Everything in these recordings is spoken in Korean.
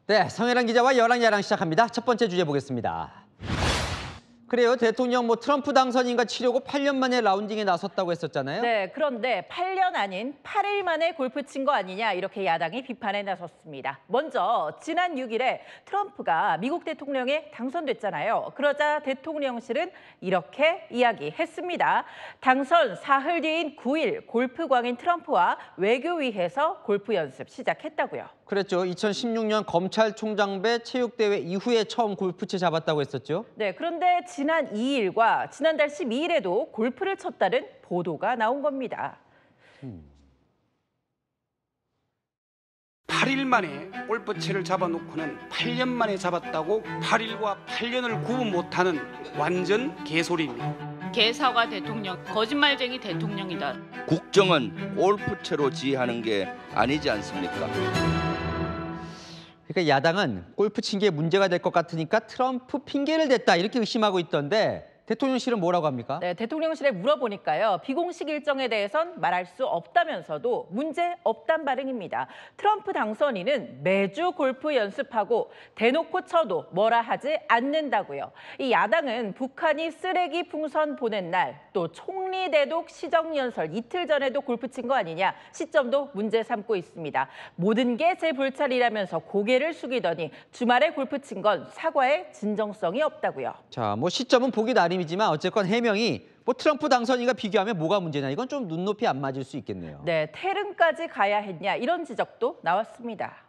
네, 성혜랑 기자와 열왕야랑 시작합니다. 첫 번째 주제 보겠습니다. 그래요, 대통령 트럼프 당선인과 치려고 8년 만에 라운딩에 나섰다고 했었잖아요. 네, 그런데 8년 아닌 8일 만에 골프 친 거 아니냐 이렇게 야당이 비판에 나섰습니다. 먼저 지난 6일에 트럼프가 미국 대통령에 당선됐잖아요. 그러자 대통령실은 이렇게 이야기했습니다. 당선 사흘 뒤인 9일 골프광인 트럼프와 외교위에서 골프 연습 시작했다고요. 그랬죠. 2016년 검찰총장배 체육대회 이후에 처음 골프채 잡았다고 했었죠. 네, 그런데 지난 2일과 지난달 12일에도 골프를 쳤다는 보도가 나온 겁니다. 8일 만에 골프채를 잡아놓고는 8년 만에 잡았다고 8일과 8년을 구분 못하는 완전 개소리입니다. 개사과 대통령, 거짓말쟁이 대통령이다. 국정은 골프채로 지휘하는 게 아니지 않습니까? 그러니까 야당은 골프 친 게 문제가 될 것 같으니까 트럼프 핑계를 댔다 이렇게 의심하고 있던데 대통령실은 뭐라고 합니까? 네, 대통령실에 물어보니까요. 비공식 일정에 대해선 말할 수 없다면서도 문제 없단 반응입니다. 트럼프 당선인은 매주 골프 연습하고 대놓고 쳐도 뭐라 하지 않는다고요. 이 야당은 북한이 쓰레기 풍선 보낸 날 또 총리 대독 시정연설 이틀 전에도 골프 친 거 아니냐 시점도 문제 삼고 있습니다. 모든 게 제 불찰이라면서 고개를 숙이더니 주말에 골프 친 건 사과의 진정성이 없다고요. 자, 시점은 보기 나름이지만 어쨌건 해명이 트럼프 당선인과 비교하면 뭐가 문제냐 이건 좀 눈높이 안 맞을 수 있겠네요. 네, 퇴릉까지 가야 했냐 이런 지적도 나왔습니다.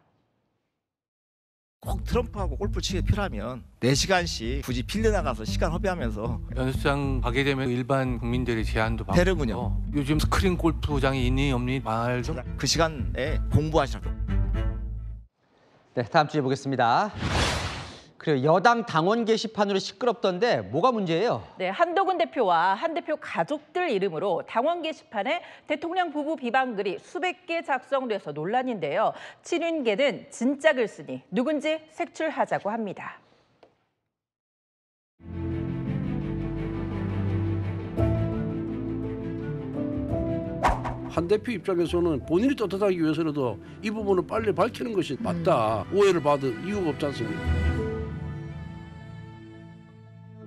꼭 트럼프하고 골프 치기 필요하면 4시간씩 굳이 필드 나가서 시간 허비하면서 연습장 가게 되면 일반 국민들의 제한도 받고 대르군요. 요즘 스크린 골프장이 있니 없니 말 좀. 그 시간에 공부하시라고. 네, 다음 주에 보겠습니다. 그리고 여당 당원 게시판으로 시끄럽던데 뭐가 문제예요? 네, 한동훈 대표와 한 대표 가족들 이름으로 당원 게시판에 대통령 부부 비방글이 수백 개 작성돼서 논란인데요. 친윤계는 진짜 글 쓰니 누군지 색출하자고 합니다. 한 대표 입장에서는 본인이 떳떳하기 위해서라도 이 부분을 빨리 밝히는 것이 맞다. 오해를 받을 이유가 없지 않습니까?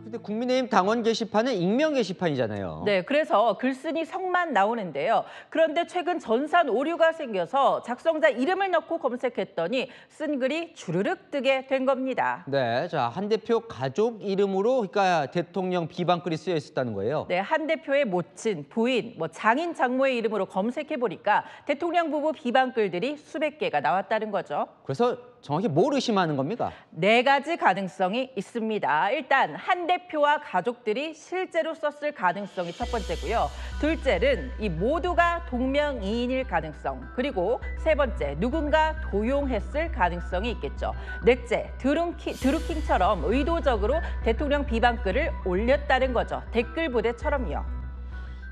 근데 국민의힘 당원 게시판은 익명 게시판이잖아요. 네, 그래서 글쓴이 성만 나오는데요. 그런데 최근 전산 오류가 생겨서 작성자 이름을 넣고 검색했더니 쓴 글이 주르륵 뜨게 된 겁니다. 네, 자, 한 대표 가족 이름으로 그러니까 대통령 비방글이 쓰여 있었다는 거예요. 네, 한 대표의 모친, 부인, 장인, 장모의 이름으로 검색해 보니까 대통령 부부 비방글들이 수백 개가 나왔다는 거죠. 그래서 정확히 뭘 의심하는 겁니까? 4가지 가능성이 있습니다. 일단 한 대표와 가족들이 실제로 썼을 가능성이 첫 번째고요. 둘째는 이 모두가 동명이인일 가능성. 그리고 세 번째, 누군가 도용했을 가능성이 있겠죠. 넷째, 드루킹처럼 의도적으로 대통령 비방글을 올렸다는 거죠. 댓글 부대처럼요.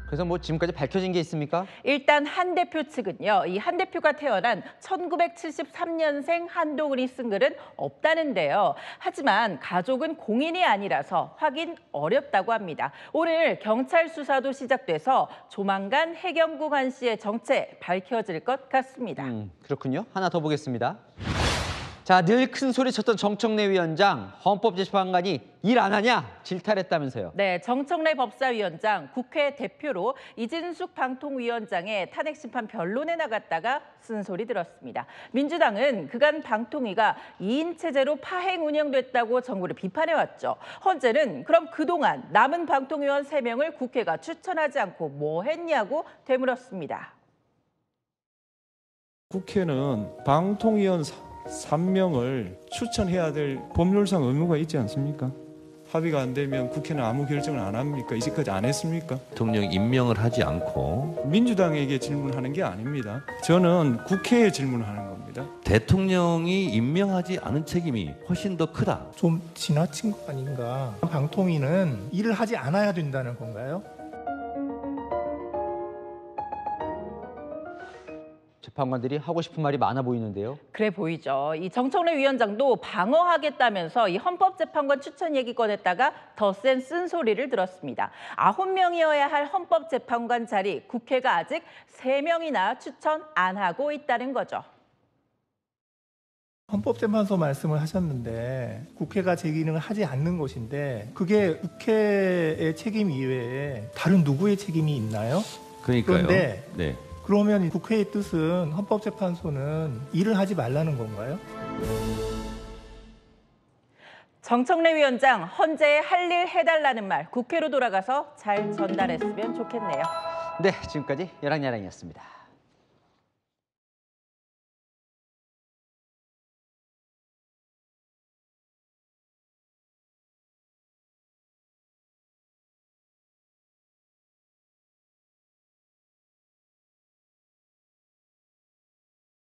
그래서 지금까지 밝혀진 게 있습니까? 일단 한 대표 측은요. 이 한 대표가 태어난 1973년생 한동훈이 쓴 글은 없다는데요. 하지만 가족은 공인이 아니라서 확인 어렵다고 합니다. 오늘 경찰 수사도 시작돼서 조만간 해경궁 한 씨의 정체 밝혀질 것 같습니다. 그렇군요. 하나 더 보겠습니다. 자, 늘 큰 소리 쳤던 정청래 위원장, 헌법재판관이 일 안 하냐 질타했다면서요. 네, 정청래 법사위원장 국회 대표로 이진숙 방통위원장의 탄핵심판 변론에 나갔다가 쓴소리 들었습니다. 민주당은 그간 방통위가 2인 체제로 파행 운영됐다고 정부를 비판해왔죠. 헌재는 그럼 그동안 남은 방통위원 3명을 국회가 추천하지 않고 뭐 했냐고 되물었습니다. 국회는 방통위원 3명을 추천해야 될 법률상 의무가 있지 않습니까? 합의가 안 되면 국회는 아무 결정을 안 합니까? 이제까지 안 했습니까? 대통령 임명을 하지 않고 민주당에게 질문하는 게 아닙니다. 저는 국회에 질문하는 겁니다. 대통령이 임명하지 않은 책임이 훨씬 더 크다. 좀 지나친 거 아닌가? 방통위는 일을 하지 않아야 된다는 건가요? 재판관들이 하고 싶은 말이 많아 보이는데요. 그래 보이죠. 이 정청래 위원장도 방어하겠다면서 이 헌법재판관 추천 얘기 꺼냈다가 더 센 쓴소리를 들었습니다. 9명이어야 할 헌법재판관 자리 국회가 아직 3명이나 추천 안 하고 있다는 거죠. 헌법재판소 말씀을 하셨는데 국회가 제 기능을 하지 않는 것인데 그게 국회의 책임 이외에 다른 누구의 책임이 있나요? 그러니까요. 그런데 네. 그러면 국회의 뜻은 헌법재판소는 일을 하지 말라는 건가요? 정청래 위원장, 헌재에 할 일 해달라는 말 국회로 돌아가서 잘 전달했으면 좋겠네요. 네, 지금까지 열왕야랑이었습니다.